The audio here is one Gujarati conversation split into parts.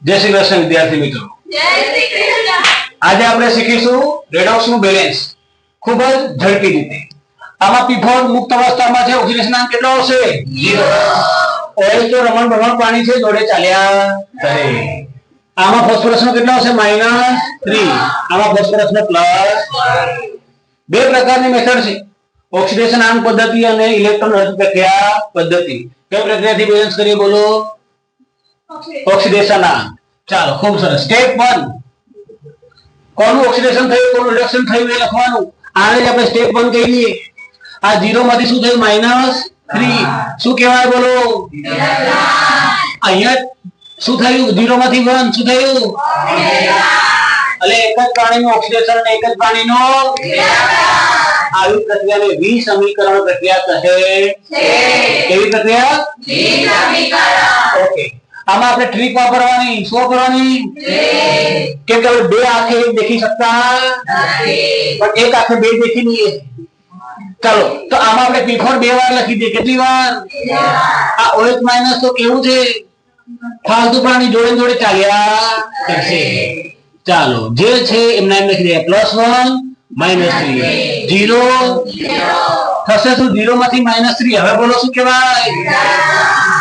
જય શ્રી કૃષ્ણ વિદ્યાર્થી મિત્રો, આજે આપણે શીખીશું રેડોક્સ નું બેલેન્સ ખૂબ જ ઝડપી રીતે. આમાં P4 મુક્ત અવસ્થામાં છે, ઓક્સિડેશન આંક કેટલો આવશે? 0. ઓએચ તો રમણ પાણી છે, જોડે ચાલ્યા કરે. આમાં ફોસ્ફરસ નો કેટલો આવશે? -3. આમાં ફોસ્ફરસ નો +1. બે પ્રકારની મેથડ છે, ઓક્સિડેશન આંક પદ્ધતિ અને ઇલેક્ટ્રોન હસ્ત પ્રક્રિયા પદ્ધતિ. કઈ પ્રક્રિયાથી બેલેન્સ કરીએ બોલો? ઓક્સિડેશન આંક. ચાલો, ખૂબ સરસ. સ્ટેપ 1, કોનું ઓક્સિડેશન થયું, કોનું રિડક્શન થયું એ લખવાનું. આને જ આપણે સ્ટેપ 1 કહી દઈએ. આ 0 માંથી શું થયું? -3. શું કહેવાય બોલો? અહીંયા શું થયું? 0 માંથી 1 શું થયું? એટલે એક જ પ્રાણીનું ઓક્સિડેશન અને એક જ પ્રાણીનો આવી પ્રક્રિયાને વિસમીકરણ પ્રક્રિયા કહે છે. કેવી પ્રક્રિયા? વિસમીકરણ. ઓકે, આમાં આપણે ટ્રીક વાપરવાની. શું વાપરવાની? કેમ કે આપણે બે આંખે દેખી શકતા નથી, પણ એક આંખે બે દેખી લઈએ. ચાલો, તો આમાં આપણે P4 બે વાર લખી દઈએ. કેટલી વાર? આ OH માઈનસ તો કેવું છે? ફાલતુ પ્રાણી જોડે જોડે ચાલ્યા કરશે. ચાલો, જે છે એમના એમ લખી દઈએ. +1 -3 0 થશે. શું? 0 માંથી -3. હવે બોલો શું કહેવાય?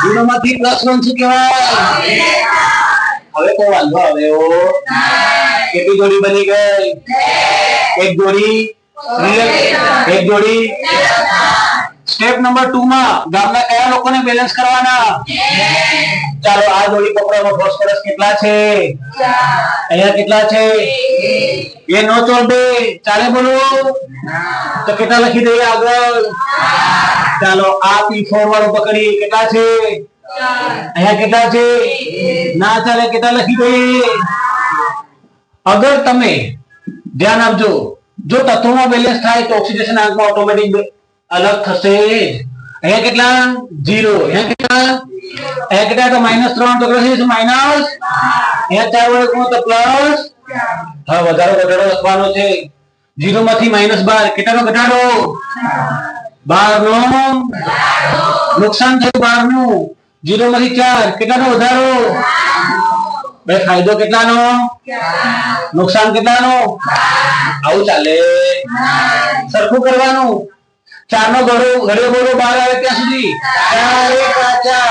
0 માંથી +1 શું કહેવાય? હવે તો વાંધો આવ્યો. કેટલી જોડી બની ગઈ? એક જોડી. એક જોડી. સ્ટેપ નંબર 2 માં ગામના કયા લોકોને બેલેન્સ કરવાના? ચાલો, આ જોડી પકડવામાં ફોસ્ફરસ કેટલા છે? અહીંયા કેટલા છે? એ નો ચોડે ચાલે બોલો? તો કેટલા લખી દઈએ આગળ? ચાલો, આ P4 વાળું પકડી. કેટલા છે? અહીંયા કેટલા છે? ના ચાલે, કેટલા લખી દઈએ? અગર તમે ધ્યાન આપજો, જો તત્વોમાં બેલેન્સ થાય તો ઓક્સિડેશન આંકમાં ઓટોમેટિક અલગ થશે. અહીંયા કેટલા? 0. અહીંયા કેટલા? અહીંયા કેટલા? તો -3 તો કેટલા છે? માઈનસ. અહીંયા 4 વડે ગુણો તો પ્લસ. હા, વધારો ઘટાડો લખવાનો છે. 0 માંથી -12. કેટલાનો ઘટાડો? 12 નો નુકસાન થયું. 12 નું. 0 માંથી 4. કેટલાનો વધારો? બે ફાયદો કેટલાનો? નુકસાન કેટલાનો? આવું ચાલે. સરખું કરવાનું. 4 નો ઘડિયો બોલો 12 આવે ત્યાં સુધી. 4 1 4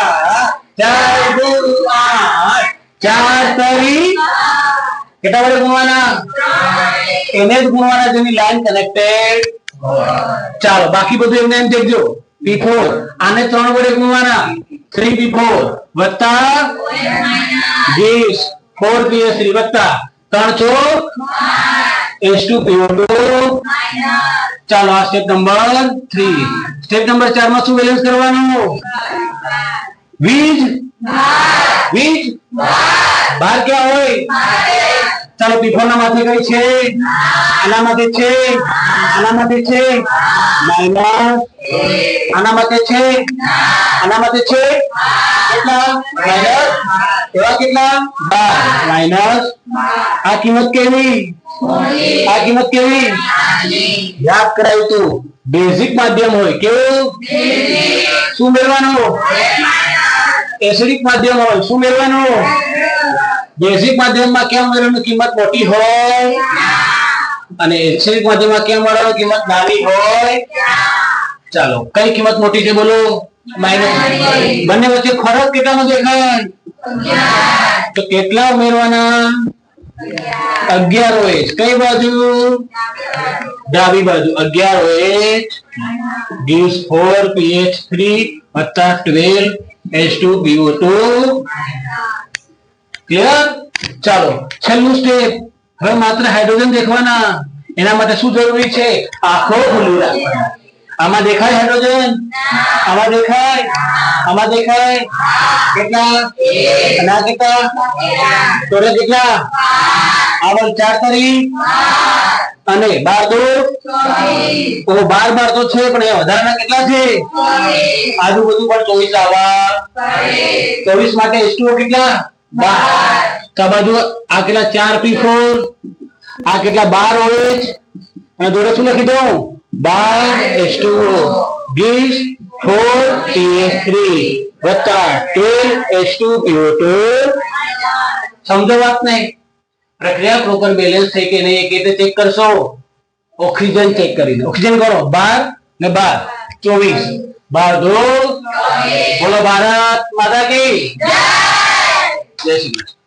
4 2 8 4 3. કેટલા વડે ગુણવાના? એને જ ગુણવાના જેની લાઈન કનેક્ટેડ. ચાલો, બાકી બધું એમને એમ દેખજો. P4 આને 3 વડે ગુણવાના. 3P4 વત્તા 20 4PS3 વત્તા 3 ચોક H2PO2. ચાલો, આ સ્ટેપ નંબર 3. સ્ટેપ નંબર 4 માં શું બેલેન્સ કરવાનું? વીજ. બાર ક્યાં હોય? ચાલો, P4 ના માથે કઈ છે? આના માથે છે. આના માથે છે માઈનસ. આના માથે છે. આના માથે છે કેટલા? માઈનસ. એવા કેટલા? 12 માઈનસ. આ કિંમત કેવી? આ કિંમત કેવી? યાદ કરાયું તું. બેઝિક માધ્યમ હોય. કેવું? શું મેળવવાનું? એસિડિક માધ્યમ હોય. શું મેળવવાનું? બેઝિક માધ્યમમાં કેમ મેળવવાનું? કિંમત મોટી હોય. અને એસિડિક માધ્યમમાં કેમ મેળવવાનું? કિંમત નાની હોય. ચાલો, કઈ કિંમત મોટી છે બોલો? માઈનસ. બંને વચ્ચે ફરક કેટલાનો દેખાય? તો કેટલા ઉમેરવાના? 11 OH. કઈ બાજુ? ડાબી બાજુ. 11 OH gives 4PH3 વત્તા 12 H2PO2. ક્લિયર? ચાલો, છેલ્લું સ્ટેપ. હવે માત્ર હાઇડ્રોજન દેખવાના. એના માટે શું જરૂરી છે? આંખો ખુલ્લી રાખવાની. આમાં દેખાય હાઇડ્રોજન? આમાં દેખાય? આમાં દેખાય? કેટલા? અને આ કેટલા? ટોટલ કેટલા? આવલ 4 તારી અને 12 તો 12 તો છે, પણ એ વધારાના કેટલા છે? આજુબાજુ પણ 24 આવા. 24 માટે H2O કેટલા? 12. તો બાજુ આ કેટલા? 4P4. આ કેટલા? 12 OH. અને જોડે શું લખી દઉં? 12 H2O gives 4PS3 વત્તા 12 H2PO2. સમજો વાત ને? પ્રક્રિયા પ્રોપર બેલેન્સ થઈ કે નહીં એ રીતે ચેક કરશો. ઓક્સિજન ચેક કરીને ઓક્સિજન કરો 12 ને 12 24 12 2 બોલો ભારત માતા કી જય. જય શ્રી કૃષ્ણ.